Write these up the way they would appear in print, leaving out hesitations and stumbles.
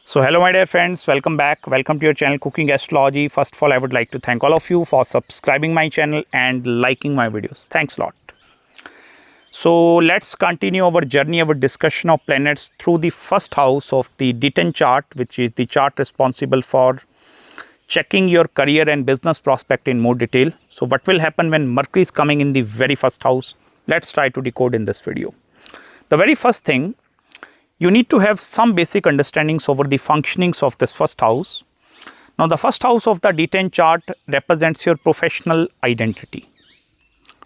So hello my dear friends, welcome back. Welcome to your channel Cooking Astrology. First of all, I would like to thank all of you for subscribing my channel and liking my videos. Thanks a lot. So let's continue our journey, our discussion of planets through the first house of the D10 chart, which is the chart responsible for checking your career and business prospect in more detail. So what will happen when Mercury is coming in the very first house? Let's try to decode in this video. The very first thing, you need to have some basic understandings over the functionings of this first house. Now, the first house of the D10 chart represents your professional identity.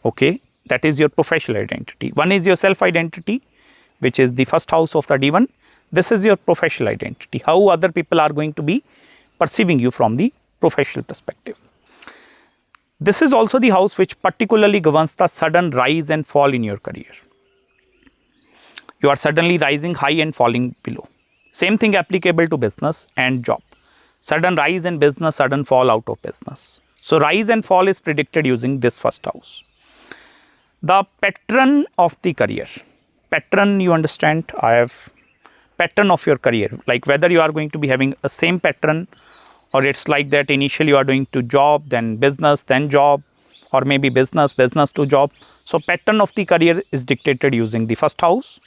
Okay, that is your professional identity. One is your self-identity, which is the first house of the D1. This is your professional identity, how other people are going to be perceiving you from the professional perspective. This is also the house which particularly governs the sudden rise and fall in your career. You are suddenly rising high and falling below. Same thing applicable to business and job. Sudden rise in business, sudden fall out of business. So rise and fall is predicted using this first house. The pattern of the career. Pattern, you understand, I have pattern of your career. Like whether you are going to be having a same pattern, or it's like that initially you are doing to job, then business, then job, or maybe business to job. So pattern of the career is dictated using the first house.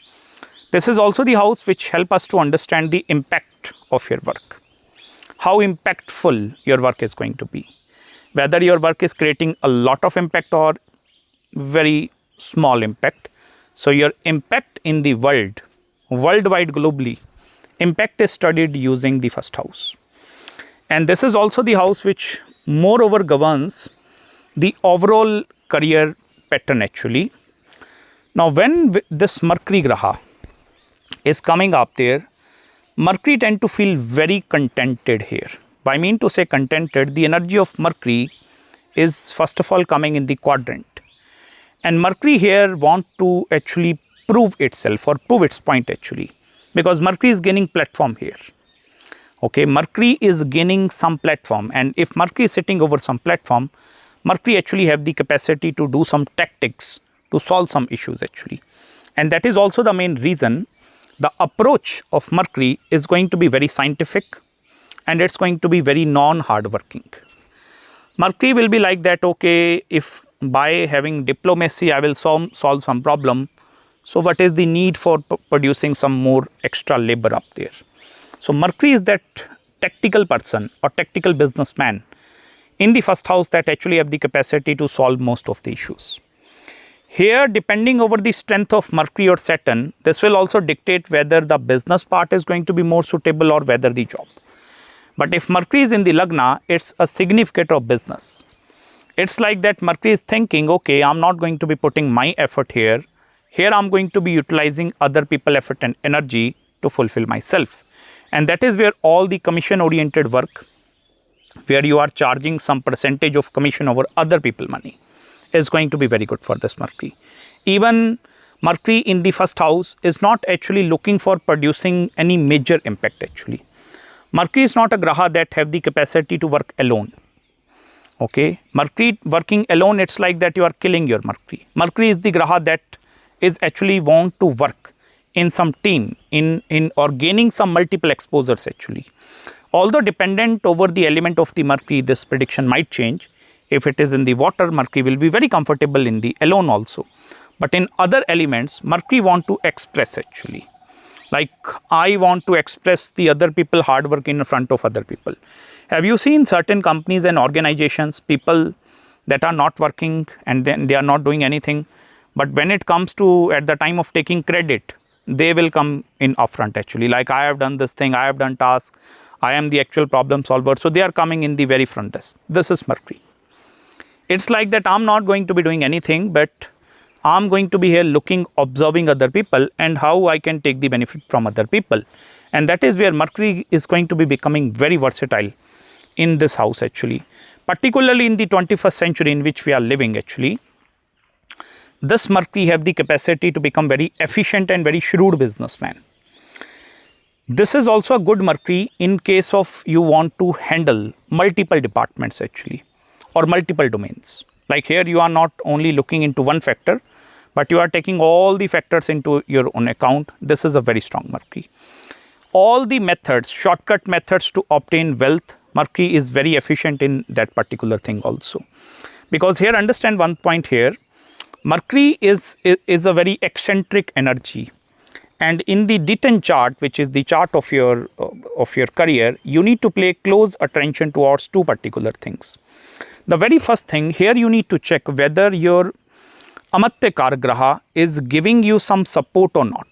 This is also the house which help us to understand the impact of your work. How impactful your work is going to be. Whether your work is creating a lot of impact or very small impact. So your impact in the world, worldwide globally, impact is studied using the first house. And this is also the house which moreover governs the overall career pattern actually. Now when this Mercury Graha is coming up there, Mercury tend to feel very contented here. I mean to say contented, the energy of Mercury is first of all coming in the quadrant. And Mercury here want to actually prove itself or prove its point actually. Because Mercury is gaining platform here. Okay, Mercury is gaining some platform, and if Mercury is sitting over some platform, Mercury actually have the capacity to do some tactics to solve some issues actually. And that is also the main reason the approach of Mercury is going to be very scientific and it's going to be very non-hardworking. Mercury will be like that, okay, if by having diplomacy I will solve some problem, so what is the need for producing some more extra labor up there? So Mercury is that tactical person or tactical businessman in the first house that actually have the capacity to solve most of the issues. Here, depending over the strength of Mercury or Saturn, this will also dictate whether the business part is going to be more suitable or whether the job. But if Mercury is in the Lagna, it's a significant of business. It's like that Mercury is thinking, okay, I'm not going to be putting my effort here. Here I'm going to be utilizing other people's effort and energy to fulfill myself. And that is where all the commission oriented work, where you are charging some percentage of commission over other people money, is going to be very good for this Mercury. Even Mercury in the first house is not actually looking for producing any major impact actually. Mercury is not a Graha that have the capacity to work alone. Okay, Mercury working alone, it's like that you are killing your Mercury. Mercury is the Graha that is actually want to work in some team, in or gaining some multiple exposures actually. Although dependent over the element of the Mercury, this prediction might change. If it is in the water, Mercury will be very comfortable in the alone also. But in other elements, Mercury want to express actually. Like I want to express the other people hard work in front of other people. Have you seen certain companies and organizations, people that are not working and then they are not doing anything. But when it comes to at the time of taking credit, they will come in upfront actually. Like I have done this thing, I have done task, I am the actual problem solver. So they are coming in the very front desk. This is Mercury. It's like that I'm not going to be doing anything, but I'm going to be here looking, observing other people and how I can take the benefit from other people. And that is where Mercury is going to be becoming very versatile in this house actually. Particularly in the 21st century in which we are living actually. This Mercury have the capacity to become very efficient and very shrewd businessman. This is also a good Mercury in case of you want to handle multiple departments actually. Or multiple domains. Like here you are not only looking into one factor, but you are taking all the factors into your own account. This is a very strong Mercury. all the methods, shortcut methods to obtain wealth, Mercury is very efficient in that particular thing also. Because here, understand one point here, Mercury is a very eccentric energy, and in the D10 chart, which is the chart of your career, you need to pay close attention towards two particular things. The very first thing here, you need to check whether your Amatya Graha is giving you some support or not.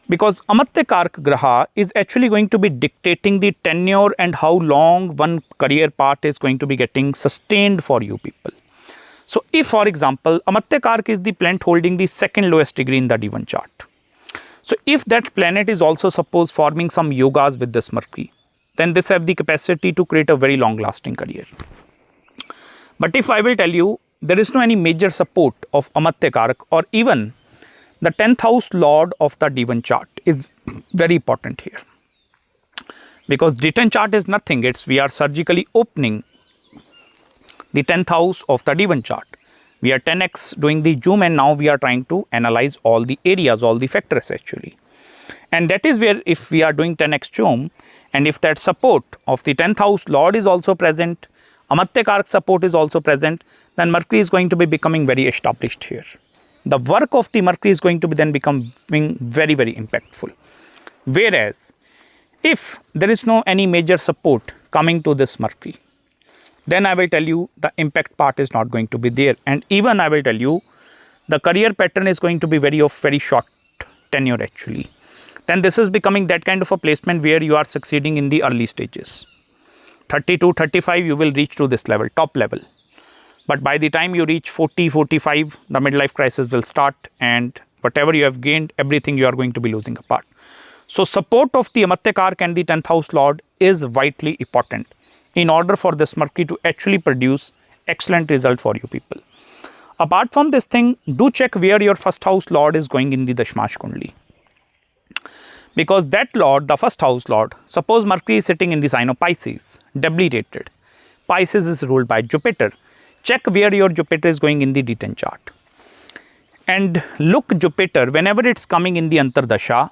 Because Amatya Graha is actually going to be dictating the tenure and how long one career path is going to be getting sustained for you people. So if, for example, Amatya Kark is the planet holding the second lowest degree in the D1 chart. So if that planet is also suppose forming some yogas with this Mercury, then this have the capacity to create a very long lasting career. But if I will tell you, there is no any major support of Amatya Kark, or even the 10th house lord of the D1 chart is very important here. Because D10 chart is nothing, we are surgically opening the 10th house of the D1 chart. We are 10x doing the zoom, and now we are trying to analyze all the areas, all the factors actually. And that is where if we are doing 10x zoom, and if that support of the 10th house lord is also present, Amatya Kark support is also present, then Mercury is going to be becoming very established here. The work of the Mercury is going to be then becoming very, very impactful. Whereas, if there is no any major support coming to this Mercury, then I will tell you the impact part is not going to be there. And even I will tell you the career pattern is going to be very short tenure actually. Then this is becoming that kind of a placement where you are succeeding in the early stages. 32, 35 you will reach to this level, top level. But by the time you reach 40, 45, the midlife crisis will start, and whatever you have gained, everything you are going to be losing apart. So support of the Amatya Kark and the 10th house lord is vitally important in order for this Mercury to actually produce excellent result for you people. Apart from this thing, do check where your first house lord is going in the Dashmansh Kundli. Because that lord, the first house lord, suppose Mercury is sitting in the sign of Pisces, debilitated. Pisces is ruled by Jupiter. Check where your Jupiter is going in the D10 chart. And look Jupiter, whenever it's coming in the Antardasha,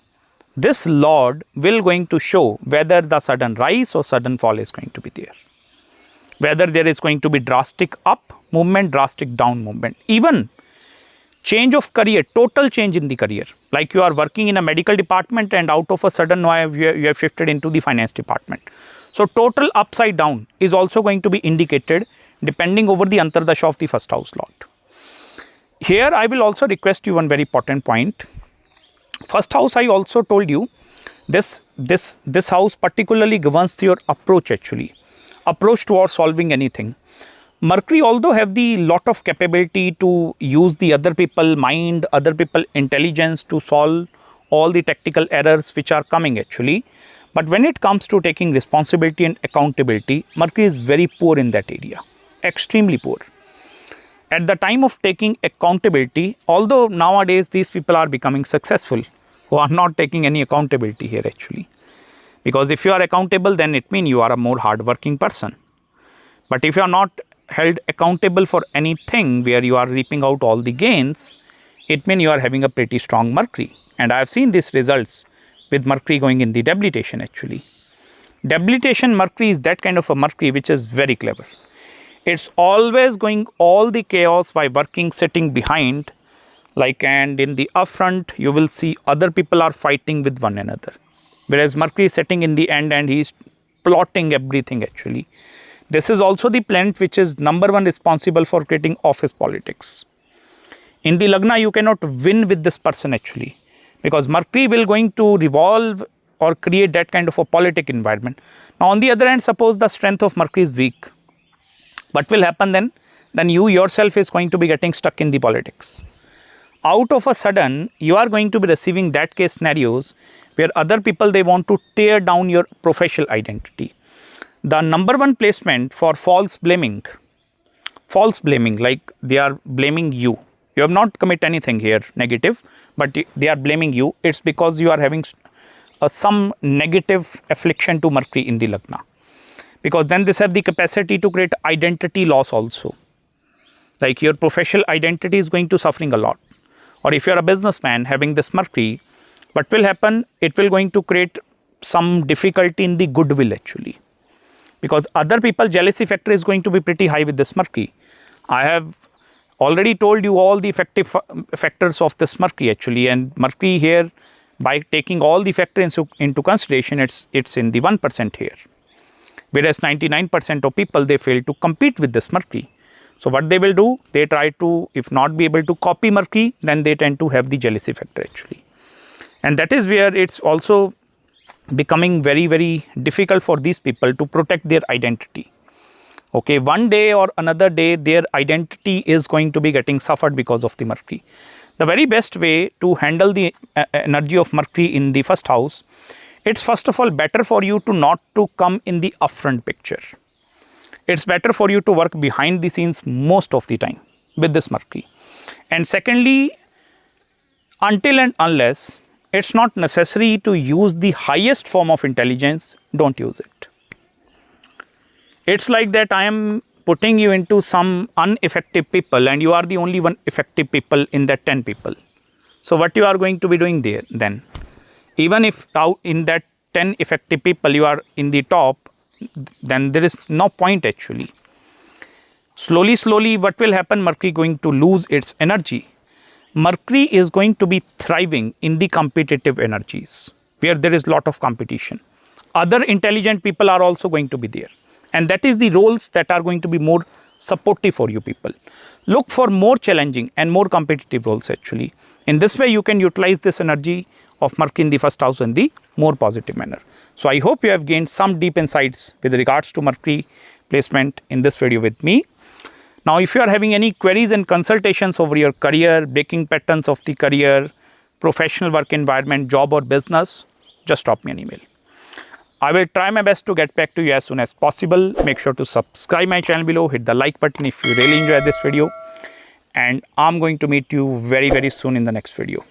this lord will going to show whether the sudden rise or sudden fall is going to be there. Whether there is going to be drastic up movement, drastic down movement. Even change of career, total change in the career. Like you are working in a medical department and out of a sudden you have shifted into the finance department. So total upside down is also going to be indicated depending over the Antardasha of the first house lord. Here I will also request you one very important point. First house, I also told you, this house particularly governs your approach actually. Approach towards solving anything. Mercury although have the lot of capability to use the other people mind, other people intelligence to solve all the tactical errors which are coming actually. But when it comes to taking responsibility and accountability, Mercury is very poor in that area. Extremely poor. At the time of taking accountability, although nowadays these people are becoming successful, who are not taking any accountability here actually. Because if you are accountable, then it means you are a more hardworking person. But if you are not held accountable for anything where you are reaping out all the gains, it means you are having a pretty strong Mercury. And I have seen these results with Mercury going in the debilitation actually. Debilitation Mercury is that kind of a Mercury which is very clever. It's always going all the chaos by working, sitting behind, like, and in the upfront you will see other people are fighting with one another. Whereas Mercury is sitting in the end and he is plotting everything actually. This is also the planet which is number one responsible for creating office politics. In the Lagna you cannot win with this person actually, because Mercury will going to revolve or create that kind of a politic environment. Now on the other hand, suppose the strength of Mercury is weak. What will happen then? Then you yourself is going to be getting stuck in the politics. Out of a sudden, you are going to be receiving that case scenarios where other people, they want to tear down your professional identity. The number one placement for false blaming, like they are blaming you. You have not commit anything here negative, but they are blaming you. It's because you are having some negative affliction to Mercury in the Lagna. Because then this have the capacity to create identity loss also. Like your professional identity is going to suffering a lot. Or if you are a businessman having this Mercury, what will happen, it will going to create some difficulty in the goodwill actually, because other people jealousy factor is going to be pretty high with this Mercury. I have already told you all the effective factors of this Mercury actually, and Mercury here, by taking all the factors into consideration, it's in the 1% here, whereas 99% of people, they fail to compete with this Mercury. So what they will do, they try to, if not be able to copy Mercury, then they tend to have the jealousy factor actually, and that is where it's also becoming very, very difficult for these people to protect their identity. Okay, one day or another day their identity is going to be getting suffered because of the Mercury. The very best way to handle the energy of Mercury in the first house, it's first of all better for you to not to come in the upfront picture. It's better for you to work behind the scenes most of the time with this Mercury. And secondly, until and unless it's not necessary to use the highest form of intelligence, don't use it. It's like that I am putting you into some ineffective people and you are the only one effective people in that 10 people. So what you are going to be doing there then? Even if out in that 10 effective people you are in the top, then there is no point actually. Slowly what will happen, Mercury going to lose its energy. Mercury is going to be thriving in the competitive energies where there is lot of competition. Other intelligent people are also going to be there. And that is the roles that are going to be more supportive for you people. Look for more challenging and more competitive roles actually. In this way, you can utilize this energy of Mercury in the first house in the more positive manner. So I hope you have gained some deep insights with regards to Mercury placement in this video with me. Now, if you are having any queries and consultations over your career, breaking patterns of the career, professional work environment, job or business, just drop me an email. I will try my best to get back to you as soon as possible. Make sure to subscribe my channel below, hit the like button if you really enjoyed this video. And I'm going to meet you very, very soon in the next video.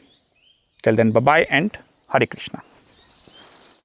Till then, bye-bye and Hare Krishna.